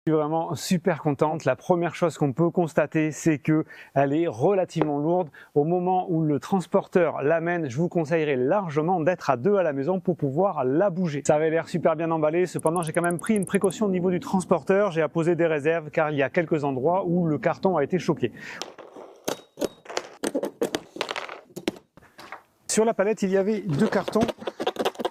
Je suis vraiment super contente. La première chose qu'on peut constater, c'est qu'elle est relativement lourde. Au moment où le transporteur l'amène, je vous conseillerais largement d'être à deux à la maison pour pouvoir la bouger. Ça avait l'air super bien emballé, cependant j'ai quand même pris une précaution au niveau du transporteur. J'ai apposé des réserves car il y a quelques endroits où le carton a été choqué. Sur la palette, il y avait deux cartons.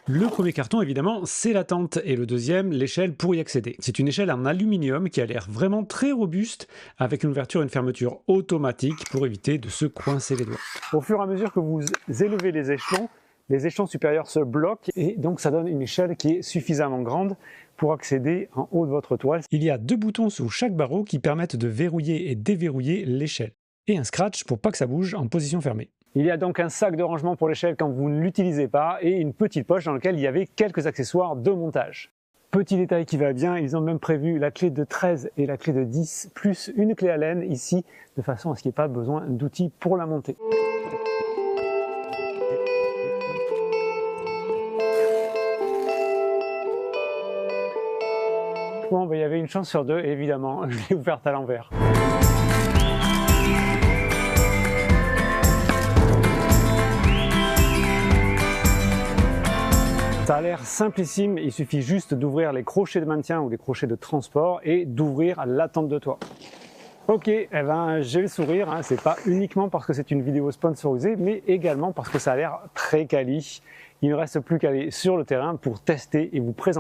Le premier carton, évidemment, c'est la tente et le deuxième, l'échelle pour y accéder. C'est une échelle en aluminium qui a l'air vraiment très robuste avec une ouverture et une fermeture automatique pour éviter de se coincer les doigts. Au fur et à mesure que vous élevez les échelons supérieurs se bloquent et donc ça donne une échelle qui est suffisamment grande pour accéder en haut de votre toile. Il y a deux boutons sous chaque barreau qui permettent de verrouiller et déverrouiller l'échelle et un scratch pour pas que ça bouge en position fermée. Il y a donc un sac de rangement pour l'échelle quand vous ne l'utilisez pas et une petite poche dans laquelle il y avait quelques accessoires de montage. Petit détail qui va bien, ils ont même prévu la clé de 13 et la clé de 10 plus une clé Allen ici de façon à ce qu'il n'y ait pas besoin d'outils pour la monter. Bon, il y avait une chance sur deux et évidemment je l'ai ouverte à l'envers. Ça a l'air simplissime, il suffit juste d'ouvrir les crochets de maintien ou les crochets de transport et d'ouvrir la tente de toit. Ok, eh ben, j'ai le sourire, hein, c'est pas uniquement parce que c'est une vidéo sponsorisée, mais également parce que ça a l'air très quali. Il ne reste plus qu'à aller sur le terrain pour tester et vous présenter.